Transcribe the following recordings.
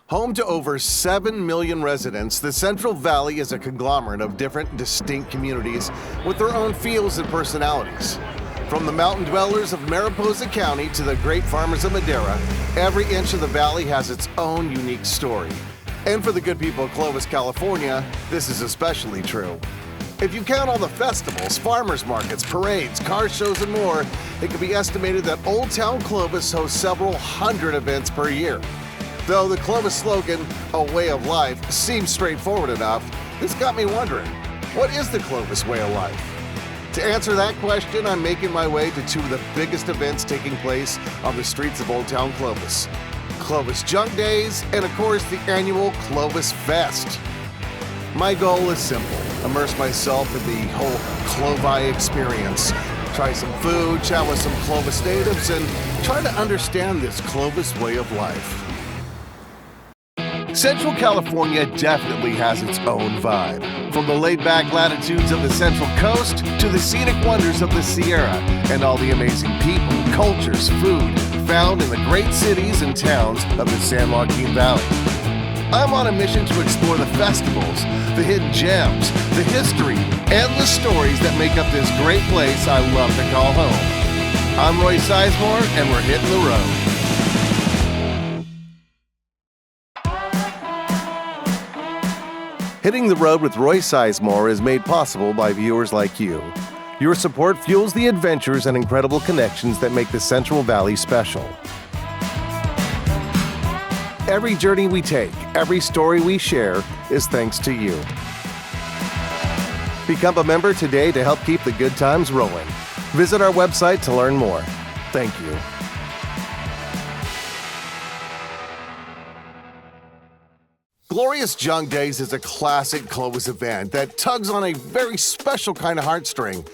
Home to over 7 million residents, the Central Valley is a conglomerate of different, distinct communities with their own feels and personalities. From the mountain dwellers of Mariposa County to the great farmers of Madera, every inch of the valley has its own unique story. And for the good people of Clovis, California, this is especially true. If you count all the festivals, farmers markets, parades, car shows, and more, it can be estimated that Old Town Clovis hosts several hundred events per year. Though the Clovis slogan, "A way of life," seems straightforward enough, this got me wondering, what is the Clovis way of life? To answer that question, I'm making my way to two of the biggest events taking place on the streets of Old Town Clovis. Clovis Junk Days, and of course the annual ClovisFest. My goal is simple: immerse myself in the whole Clovi experience. Try some food, chat with some Clovis natives, and try to understand this Clovis way of life. Central California definitely has its own vibe. From the laid-back latitudes of the Central Coast to the scenic wonders of the Sierra and all the amazing people, cultures, food found in the great cities and towns of the San Joaquin Valley. I'm on a mission to explore the festivals, the hidden gems, the history, and the stories that make up this great place I love to call home. I'm Roy Sizemore, and we're hitting the road. Hitting the Road with Roy Sizemore is made possible by viewers like you. Your support fuels the adventures and incredible connections that make the Central Valley special. Every journey we take, every story we share is thanks to you. Become a member today to help keep the good times rolling. Visit our website to learn more. Thank you. Clovis Junk Days is a classic Clovis event that tugs on a very special kind of heartstring.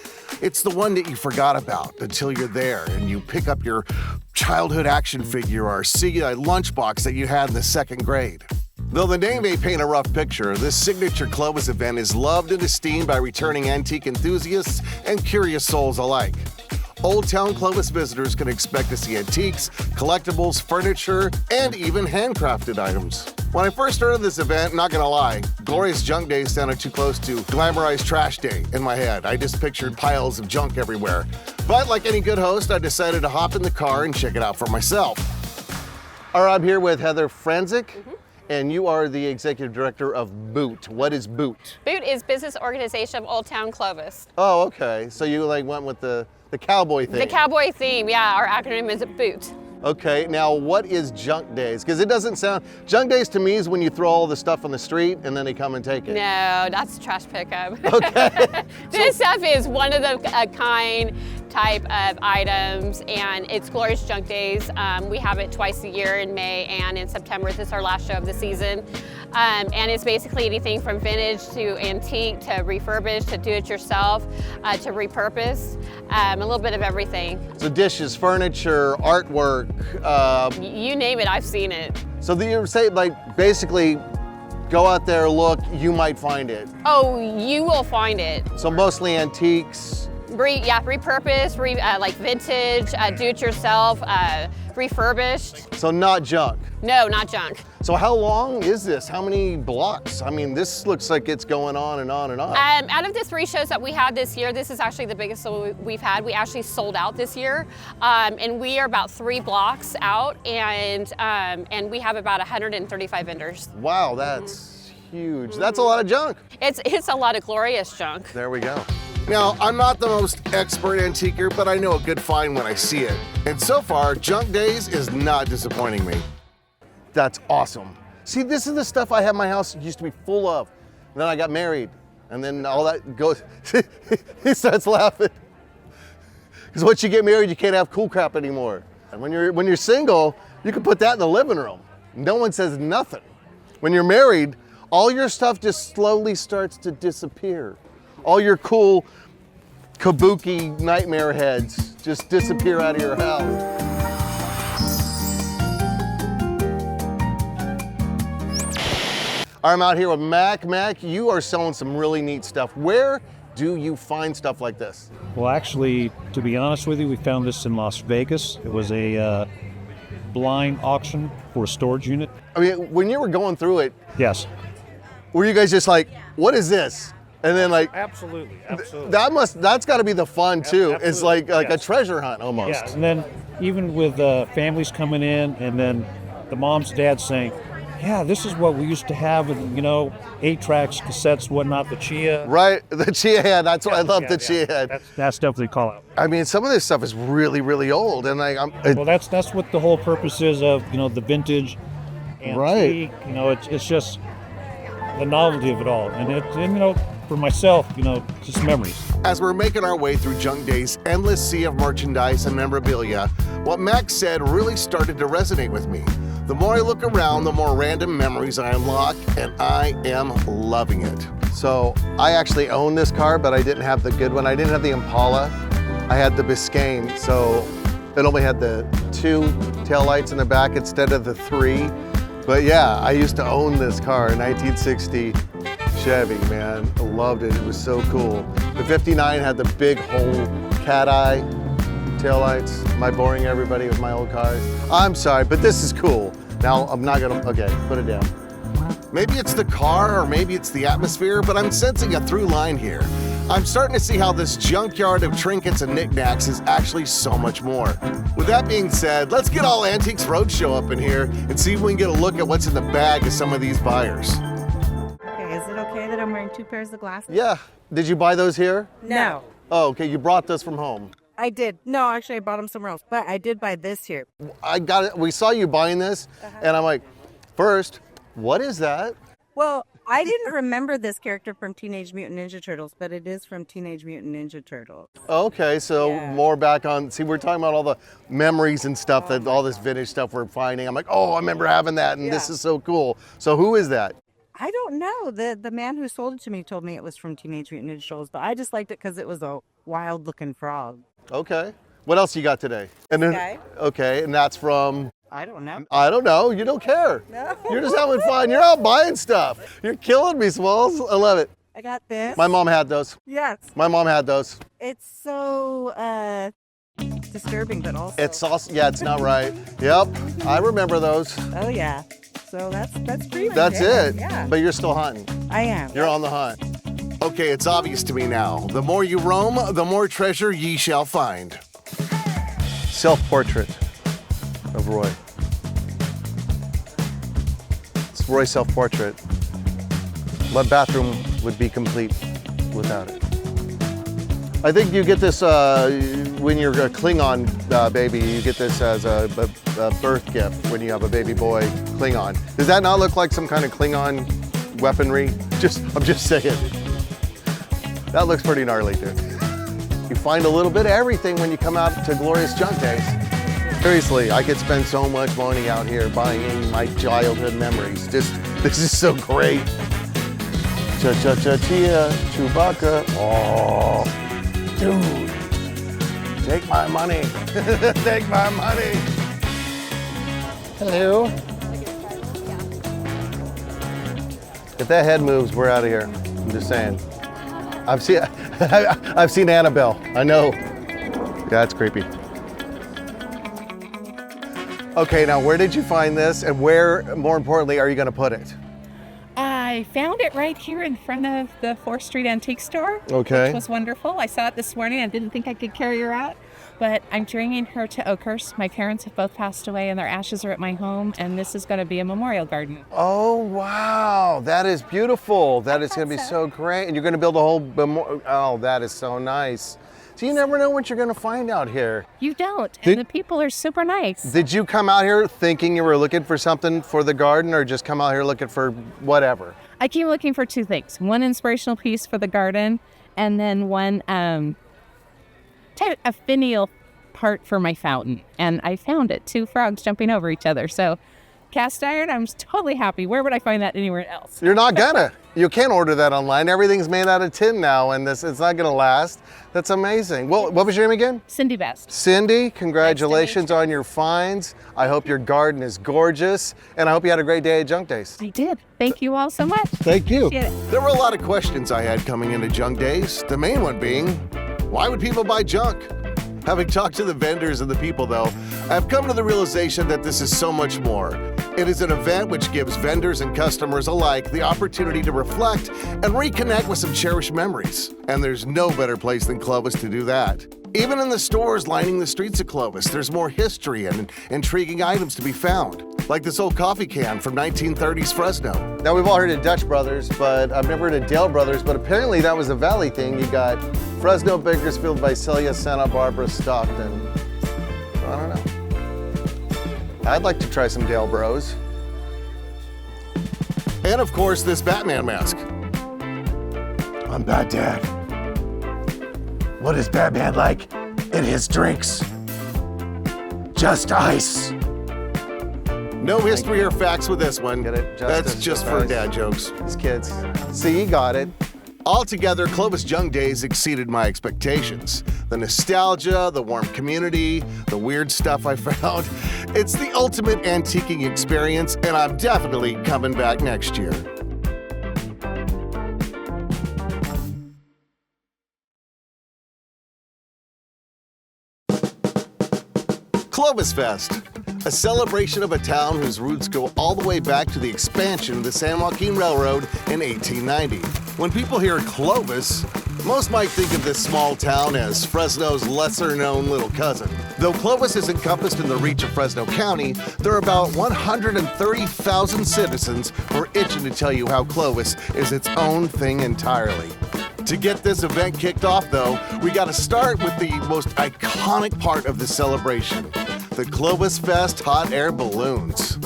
It's the one that you forgot about until you're there and you pick up your childhood action figure or see a lunchbox that you had in the second grade. Though the name may paint a rough picture, this signature Clovis event is loved and esteemed by returning antique enthusiasts and curious souls alike. Old Town Clovis visitors can expect to see antiques, collectibles, furniture, and even handcrafted items. When I first heard of this event, not gonna lie, Clovis Junk Days sounded too close to glamorized trash day in my head. I just pictured piles of junk everywhere. But like any good host, I decided to hop in the car and check it out for myself. All right, I'm here with Heather Franzik. And you are the executive director of BOOT. What is BOOT? BOOT is Business Organization of Old Town Clovis. Oh, okay. So you like went with the cowboy theme. The cowboy theme, yeah. Our acronym is BOOT. Okay, now what is Junk Days? Because it doesn't sound, Junk Days to me is when you throw all the stuff on the street and then they come and take it. No, that's trash pickup. Okay. This stuff is one of the kind type of items, and it's Clovis Junk Days. We have it twice a year in May and in September. This is our last show of the season. And it's basically anything from vintage to antique to refurbished to do-it-yourself to repurpose, a little bit of everything. So dishes, furniture, artwork. You name it, I've seen it. So you say, like, basically, go out there, look, you might find it. Oh, you will find it. So mostly antiques. Repurposed, like vintage, do-it-yourself, refurbished. So not junk? No, not junk. So how long is this? How many blocks? I mean, this looks like it's going on and on and on. Out of the 3 shows that we had this year, this is actually the biggest we've had. We actually sold out this year, and we are about 3 blocks out, and we have about 135 vendors. Wow, that's huge. That's a lot of junk. It's a lot of glorious junk. There we go. Now, I'm not the most expert antiquer, but I know a good find when I see it. And so far, Junk Days is not disappointing me. That's awesome. See, this is the stuff I had my house used to be full of. And then I got married, and then all that goes, he starts laughing. Because once you get married, you can't have cool crap anymore. And when you're single, you can put that in the living room. No one says nothing. When you're married, all your stuff just slowly starts to disappear. All your cool kabuki nightmare heads just disappear out of your house. I'm out here with Mac. Mac, you are selling some really neat stuff. Where do you find stuff like this? Well, actually, to be honest with you, we found this in Las Vegas. It was a blind auction for a storage unit. I mean, when you were going through it, Yes. were you guys just like, what is this? And then like, Absolutely. that's got to be the fun too. It's like Absolutely, a yes. treasure hunt almost. Yeah, and then even with families coming in, and then the moms, dads saying, yeah, this is what we used to have, and 8-tracks, cassettes, whatnot, the Chia. Right, the Chia head. That's why I love the Chia head. That's definitely call out. I mean, some of this stuff is really, really old, and like, Well, that's what the whole purpose is of the vintage, antique. It's just the novelty of it all, and for myself, just memories. As we're making our way through Junk Days' endless sea of merchandise and memorabilia, what Max said really started to resonate with me. The more I look around, the more random memories I unlock, and I am loving it. So I actually own this car, but I didn't have the good one. I didn't have the Impala. I had the Biscayne, so it only had the 2 taillights in the back instead of the 3. But yeah, I used to own this car, a 1960 Chevy, man. I loved it. It was so cool. The 59 had the big whole cat eye taillights. Am I boring everybody with my old cars? I'm sorry, but this is cool. Now I'm not gonna, okay, put it down. Maybe it's the car or maybe it's the atmosphere, but I'm sensing a through line here. I'm starting to see how this junkyard of trinkets and knickknacks is actually so much more. With that being said, let's get all Antiques Roadshow up in here and see if we can get a look at what's in the bag of some of these buyers. Okay, is it okay that I'm wearing 2 pairs of glasses? Yeah, did you buy those here? No. Oh, okay, you brought this from home. I did. No, actually I bought them somewhere else, but I did buy this here. I got it, we saw you buying this, and I'm like, first, what is that? Well, I didn't remember this character from Teenage Mutant Ninja Turtles, but it is from Teenage Mutant Ninja Turtles. Okay, so Yeah. more back on, see, we're talking about all the memories and stuff, that all this vintage stuff we're finding. I'm like, oh, I remember having that, and this Yeah. is so cool. So who is that? I don't know. The man who sold it to me told me it was from Teenage Mutant Ninja Turtles, but I just liked it because it was a wild-looking frog. Okay. What else you got today? And then, Okay. okay, and that's from, I don't know. I don't know, you don't care. No. You're just having fun. You're out buying stuff. You're killing me, Swallows. I love it. I got this. My mom had those. Yes. My mom had those. It's so disturbing, but also. It's also, yeah, it's not right. Yep, I remember those. Oh yeah. So that's pretty much That's it. Yeah. But you're still hunting. I am. You're on the hunt. Okay, it's obvious to me now. The more you roam, the more treasure ye shall find. Self-portrait of Roy. It's Roy's self-portrait. What bathroom would be complete without it? I think you get this when you're a Klingon baby. You get this as a birth gift when you have a baby boy Klingon. Does that not look like some kind of Klingon weaponry? I'm just saying. That looks pretty gnarly, dude. You find a little bit of everything when you come out to Glorious Junk Days. Seriously, I could spend so much money out here buying my childhood memories. This is so great. Cha-cha-cha-chia, Chewbacca. Oh, dude. Take my money. Take my money. Hello. If that head moves, we're out of here. I'm just saying. I've seen Annabelle. I know. Yeah, that's creepy. Okay, now where did you find this, and where, more importantly, are you going to put it? I found it right here in front of the 4th Street Antique Store. Okay. Which was wonderful. I saw it this morning. I didn't think I could carry her out, but I'm bringing her to Oakhurst. My parents have both passed away, and their ashes are at my home, and this is going to be a memorial garden. Oh, wow. That is beautiful. That is going to be so great. And you're going to build a whole memorial. Oh, that is so nice. So you never know what you're going to find out here. You don't, and the people are super nice. Did you come out here thinking you were looking for something for the garden, or just come out here looking for whatever? I came looking for 2 things. One inspirational piece for the garden, and then one a finial part for my fountain. And I found it, 2 frogs jumping over each other. So cast iron, I'm totally happy. Where would I find that anywhere else? You're not gonna. You can't order that online. Everything's made out of tin now, and it's not gonna last. That's amazing. Well, what was your name again? Cindy Best. Cindy, congratulations on your finds. I hope your garden is gorgeous, and I hope you had a great day at Junk Days. I did. Thank you all so much. Thank you. Appreciate it. There were a lot of questions I had coming into Junk Days. The main one being, why would people buy junk? Having talked to the vendors and the people though, I've come to the realization that this is so much more. It is an event which gives vendors and customers alike the opportunity to reflect and reconnect with some cherished memories. And there's no better place than Clovis to do that. Even in the stores lining the streets of Clovis, there's more history and intriguing items to be found, like this old coffee can from 1930s Fresno. Now, we've all heard of Dutch Brothers, but I've never heard of Dale Brothers, but apparently that was a Valley thing. You got Fresno, Bakersfield, Visalia, Santa Barbara, Stockton. I don't know. I'd like to try some Dale Bros. And of course, this Batman mask. I'm Bat Dad. What is Batman like in his drinks? Just ice. No history or facts with this one. Get it? That's just for dad jokes. These kids. See, you got it. Altogether, Clovis Junk Days exceeded my expectations. The nostalgia, the warm community, the weird stuff I found. It's the ultimate antiquing experience, and I'm definitely coming back next year. ClovisFest, a celebration of a town whose roots go all the way back to the expansion of the San Joaquin Railroad in 1890. When people hear Clovis, most might think of this small town as Fresno's lesser-known little cousin. Though Clovis is encompassed in the reach of Fresno County, there are about 130,000 citizens who are itching to tell you how Clovis is its own thing entirely. To get this event kicked off, though, we got to start with the most iconic part of the celebration, the ClovisFest hot air balloons.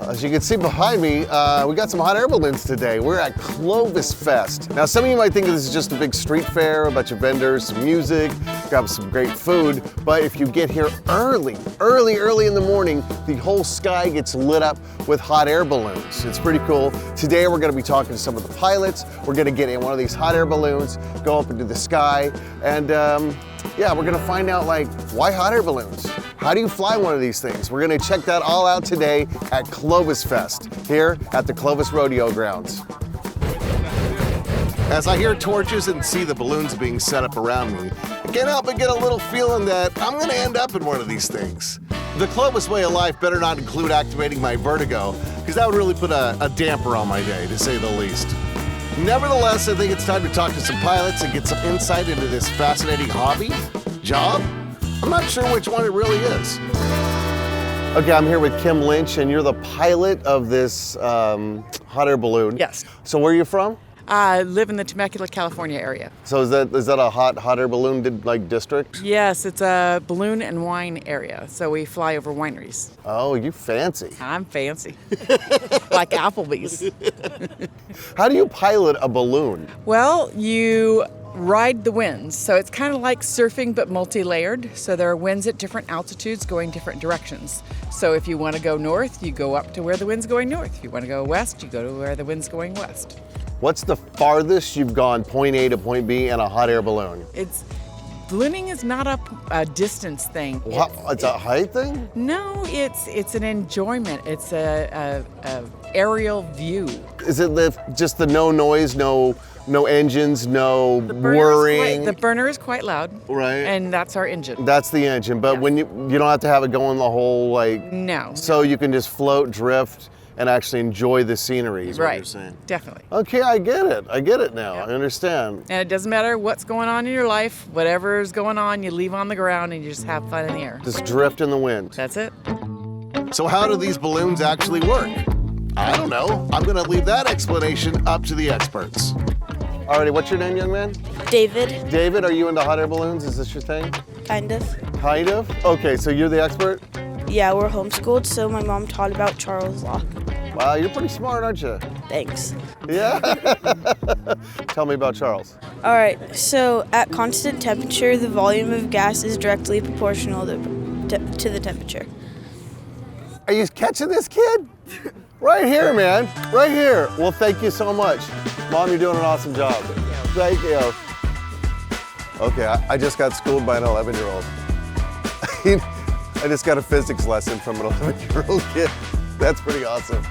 As you can see behind me, we got some hot air balloons today. We're at ClovisFest. Now, some of you might think this is just a big street fair, a bunch of vendors, some music, got some great food. But if you get here early in the morning, the whole sky gets lit up with hot air balloons. It's pretty cool. Today, we're gonna be talking to some of the pilots. We're gonna get in one of these hot air balloons, go up into the sky, and yeah, we're gonna find out, like, why hot air balloons? How do you fly one of these things? We're gonna check that all out today at ClovisFest, here at the Clovis Rodeo Grounds. As I hear torches and see the balloons being set up around me, I can't help but get a little feeling that I'm gonna end up in one of these things. The Clovis way of life better not include activating my vertigo, because that would really put a damper on my day, to say the least. Nevertheless, I think it's time to talk to some pilots and get some insight into this fascinating hobby, job. I'm not sure which one it really is. Okay, I'm here with Kim Lynch, and you're the pilot of this hot air balloon. Yes. So where are you from? I live in the Temecula, California area. So is that a hot air balloon district? Yes, it's a balloon and wine area. So we fly over wineries. Oh, you fancy. I'm fancy. Like Applebee's. How do you pilot a balloon? Well, you ride the winds. So it's kind of like surfing, but multi-layered. So there are winds at different altitudes going different directions. So if you want to go north, you go up to where the wind's going north. If you want to go west, you go to where the wind's going west. What's the farthest you've gone point A to point B in a hot air balloon? Ballooning is not a distance thing. What? It's a height thing? No, it's an enjoyment. It's a aerial view. Is it just the no noise, no engines, no whirring? The burner is quite loud. Right. And that's our engine. That's the engine, but Yeah. when you don't have to have it going the whole No. So you can just float, drift, and actually enjoy the scenery is what you're saying. Definitely. Okay, I get it now. Yeah. I understand. And it doesn't matter what's going on in your life, whatever's going on, you leave on the ground and you just have fun in the air. Just drift in the wind. That's it. So how do these balloons actually work? I don't know. I'm gonna leave that explanation up to the experts. Alrighty, what's your name, young man? David, David, are you into hot air balloons? Is this your thing? kind of. Kind of? Okay, so you're the expert? Yeah, we're homeschooled, so my mom taught about Charles' Law. Wow, you're pretty smart, aren't you? Thanks. Yeah? Tell me about Charles. All right, so at constant temperature, the volume of gas is directly proportional to the temperature. Are you catching this, kid? Right here, man. Right here. Well, thank you so much. Mom, you're doing an awesome job. Thank you. Okay, I just got schooled by an 11-year-old. I just got a physics lesson from an 11-year-old kid. That's pretty awesome.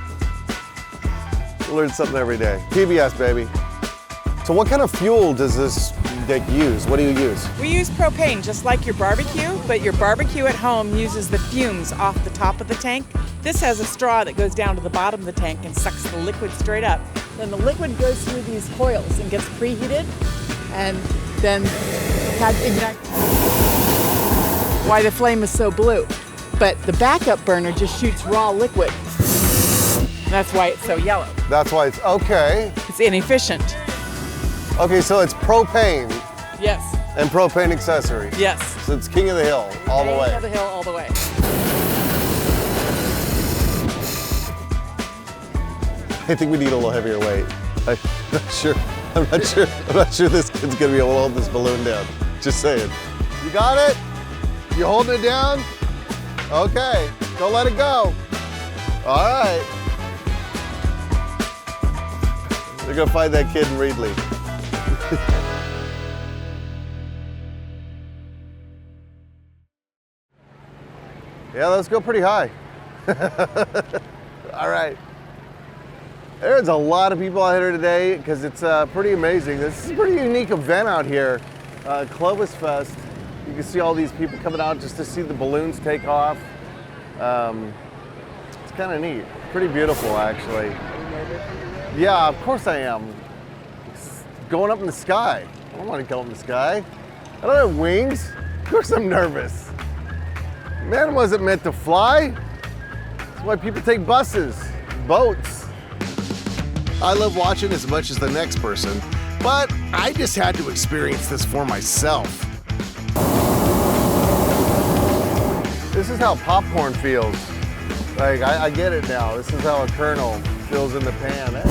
Learn something every day. PBS, baby. So what kind of fuel does this use? What do you use? We use propane, just like your barbecue. but your barbecue at home uses the fumes off the top of the tank. This has a straw that goes down to the bottom of the tank and sucks the liquid straight up. Then the liquid goes through these coils and gets preheated, and then ignites. Why the flame is so blue. But the backup burner just shoots raw liquid. That's why it's so yellow. That's why it's okay. It's inefficient. Okay, so it's propane Yes. and propane accessory. Yes. So it's king of the hill all the way. King of the hill all the way. I think we need a little heavier weight. I'm not sure this kid's gonna be able to hold this balloon down. Just saying. You got it? You holding it down? Okay, don't let it go. All right. We're gonna find that kid in Reedley. Yeah, let's go pretty high. All right. There's a lot of people out here today because it's pretty amazing. This is a pretty unique event out here, ClovisFest. You can see all these people coming out just to see the balloons take off. It's kind of neat. Pretty beautiful, actually. Yeah, of course I am. It's going up in the sky. I don't want to go up in the sky. I don't have wings. Of course I'm nervous. Man wasn't meant to fly. That's why people take buses, boats. I love watching as much as the next person, but I just had to experience this for myself. This is how popcorn feels. Like, I get it now. This is how a kernel feels in the pan.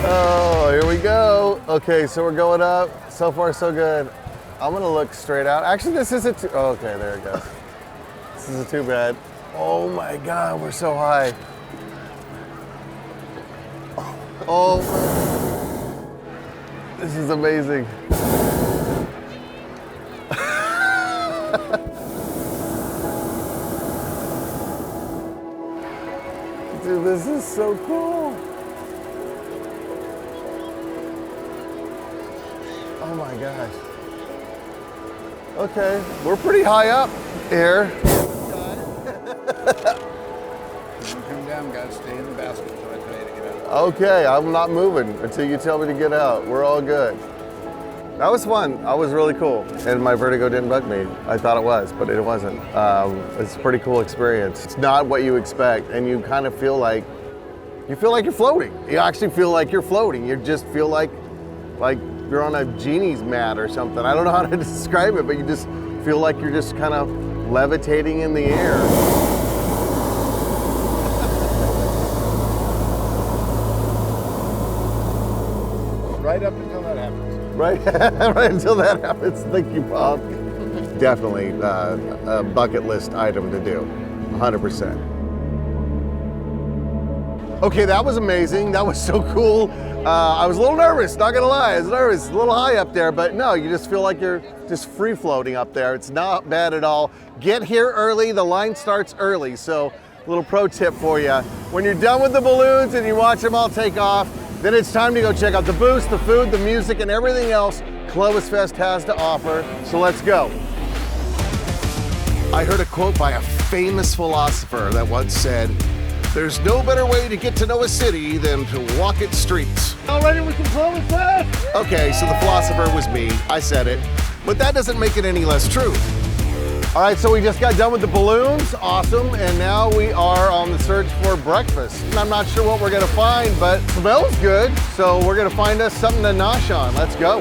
Oh, here we go. Okay, so we're going up. So far, so good. I'm gonna look straight out. Actually, this isn't too, oh, okay, there it goes. This isn't too bad. Oh my God, we're so high. Oh, this is amazing. Dude, this is so cool. Oh my gosh. Okay, we're pretty high up here. Come down, guys. Stay in the basket until I tell you to get out. Okay, I'm not moving until you tell me to get out. We're all good. That was fun. That was really cool. And my vertigo didn't bug me. I thought it was, but it wasn't. It's a pretty cool experience. It's not what you expect, and you kind of feel like you're floating. You actually feel like you're floating. You just feel like you're on a genie's mat or something. I don't know how to describe it, but you just feel like you're just kind of levitating in the air. Right up until that happens. Right, right until that happens. Thank you, Bob. Definitely a bucket list item to do, 100%. Okay, that was amazing. That was so cool. I was a little nervous, not gonna lie. I was nervous, a little high up there, but no, you just feel like you're just free floating up there. It's not bad at all. Get here early, the line starts early. So, a little pro tip for you. When you're done with the balloons and you watch them all take off, then it's time to go check out the booths, the food, the music, and everything else ClovisFest has to offer. So let's go. I heard a quote by a famous philosopher that once said, "There's no better way to get to know a city than to walk its streets." All ready with some ClovisFest? Okay, so the philosopher was me. I said it. But that doesn't make it any less true. All right, so we just got done with the balloons. Awesome. And now we are on the search for breakfast. And I'm not sure what we're going to find, but it smells good. So we're going to find us something to nosh on. Let's go.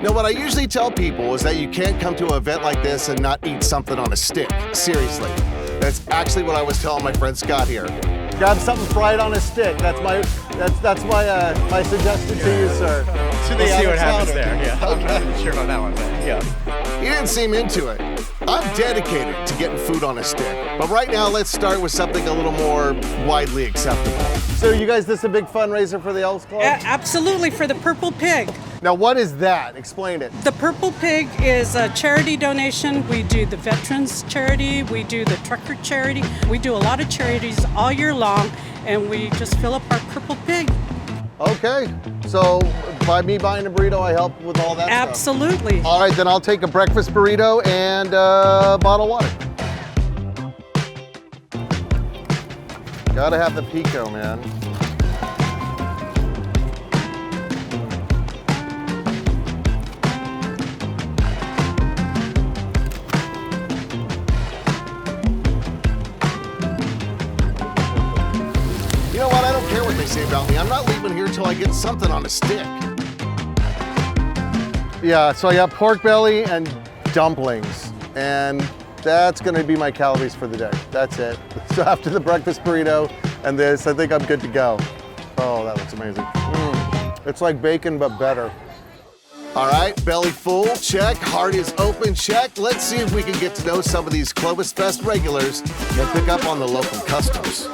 Now, what I usually tell people is that you can't come to an event like this and not eat something on a stick. Seriously. That's actually what I was telling my friend Scott here. Grab something fried on a stick. That's my suggestion to you, sir. We'll see what happens there. Yeah. Okay. I'm not sure on that one, but yeah. He didn't seem into it. I'm dedicated to getting food on a stick. But right now, let's start with something a little more widely acceptable. So you guys, this is a big fundraiser for the Elks Club? Absolutely, for the Purple Pig. Now, what is that? Explain it. The Purple Pig is a charity donation. We do the Veterans Charity, we do the Trucker Charity. We do a lot of charities all year long, and we just fill up our Purple Pig. Okay, so By me buying a burrito, I help with all that stuff. Absolutely. All right, then I'll take a breakfast burrito and a bottle of water. Gotta have the pico, man. You know what? I don't care what they say about me. I'm not leaving here till I get something on a stick. Yeah, so I got pork belly and dumplings, and that's gonna be my calories for the day. That's it. So after the breakfast burrito and this, I think I'm good to go. Oh, that looks amazing. It's like bacon, but better. All right, belly full, check. Heart is open, check. Let's see if we can get to know some of these ClovisFest regulars and pick up on the local customs.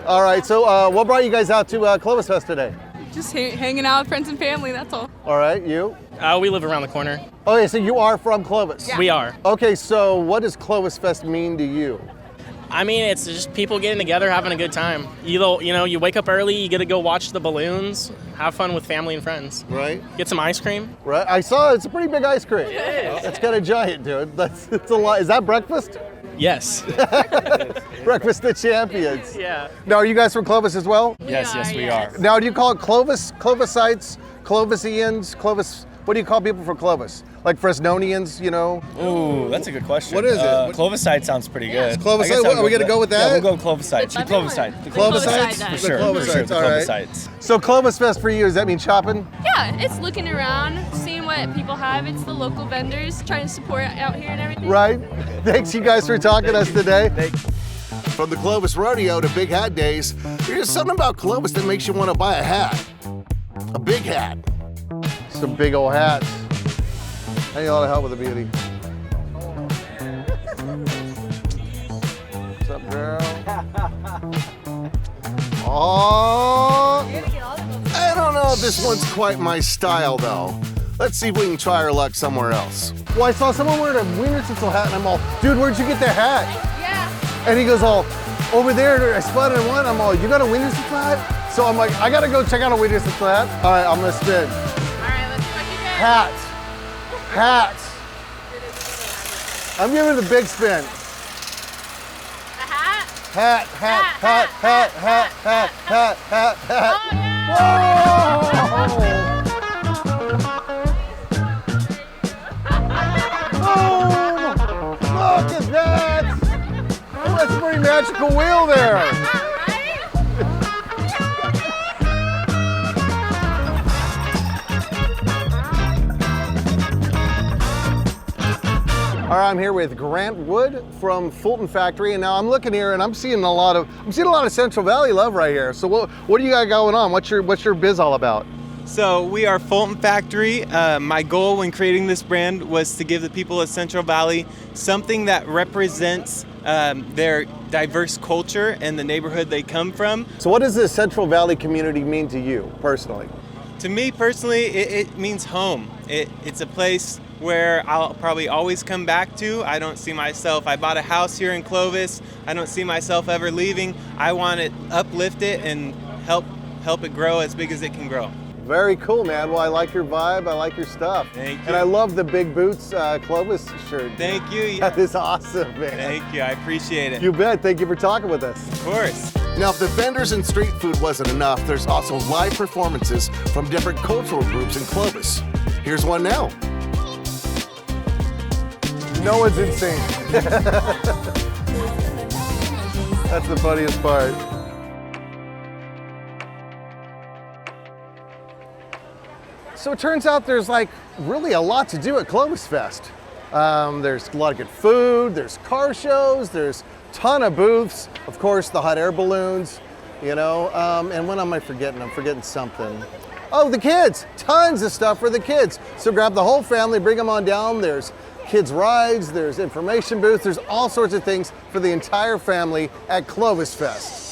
All right, so what brought you guys out to ClovisFest today? Just hanging out with friends and family, that's all. All right, you? We live around the corner. Okay, so you are from Clovis? Yeah. We are. Okay, so what does ClovisFest mean to you? I mean, it's just people getting together, having a good time. You wake up early, you get to go watch the balloons, have fun with family and friends. Right. Get some ice cream. Right, I saw it's a pretty big ice cream. It is. It's kind of giant, dude. It's a lot. Is that breakfast? Yes. Breakfast of champions. Yeah. Now, are you guys from Clovis as well? Yes, we are. Now, do you call it Clovis, Clovisites, Clovisians, Clovis? What do you call people from Clovis? Like Fresnonians, you know? Ooh, that's a good question. What is it? Clovisite sounds pretty good. Clovisite? Are we going to go with that? Yeah, we'll go with Clovisite. The Clovisite. The Clovisites? For sure. The All right. So ClovisFest for you, does that mean shopping? Yeah, it's looking around, seeing what people have. It's the local vendors, trying to support out here and everything. Right. Thanks you guys for talking to us today. From the Clovis Rodeo to Big Hat Days, there's something about Clovis that makes you want to buy a hat. A big hat. Some big old hats. I need a lot of help with the beauty. What's up, girl? Oh, I don't know if this one's quite my style, though. Let's see if we can try our luck somewhere else. Well, I saw someone wearing a Wiener Schnitzel hat, and I'm all, dude, where'd you get the hat? Yeah. And he goes all, over there, I spotted one. I'm all, you got a Wiener Schnitzel hat? So I'm like, I gotta go check out a Wiener Schnitzel hat. All right, I'm gonna spin. All right, let's see what you get. Hat. Hat. I'm giving it a big spin. A hat? Hat, hat, hat, hat, hat, hat, hat, hat, hat. Whoa! Boom! Look at that! Oh, that's a pretty magical wheel there. All right, I'm here with Grant Wood from Fulton Factory, and now I'm looking here and I'm seeing a lot of Central Valley love right here. So what do you got going on? What's your biz all about? So we are Fulton Factory. My goal when creating this brand was to give the people of Central Valley something that represents their diverse culture and the neighborhood they come from. So what does the Central Valley community mean to you personally? To me personally, it means home. It's a place where I'll probably always come back to. I don't see myself, I bought a house here in Clovis. I don't see myself ever leaving. I want to uplift it and help it grow as big as it can grow. Very cool, man. Well, I like your vibe. I like your stuff. Thank you. And I love the Big Boots Clovis shirt. Thank you. That is awesome, man. Thank you. I appreciate it. You bet. Thank you for talking with us. Of course. Now, if the vendors and street food wasn't enough, there's also live performances from different cultural groups in Clovis. Here's one now. No one's insane. That's the funniest part. So it turns out there's like really a lot to do at ClovisFest. There's a lot of good food, there's car shows, there's a ton of booths, of course the hot air balloons, you know, and what am I forgetting? I'm forgetting something. Oh, the kids, tons of stuff for the kids. So grab the whole family, bring them on down. There's kids rides, there's information booths, there's all sorts of things for the entire family at ClovisFest.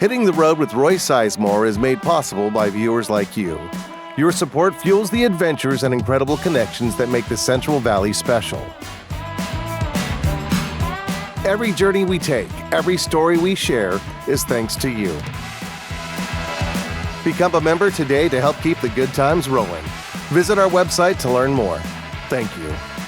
Hitting the Road with Roy Sizemore is made possible by viewers like you. Your support fuels the adventures and incredible connections that make the Central Valley special. Every journey we take, every story we share is thanks to you. Become a member today to help keep the good times rolling. Visit our website to learn more. Thank you.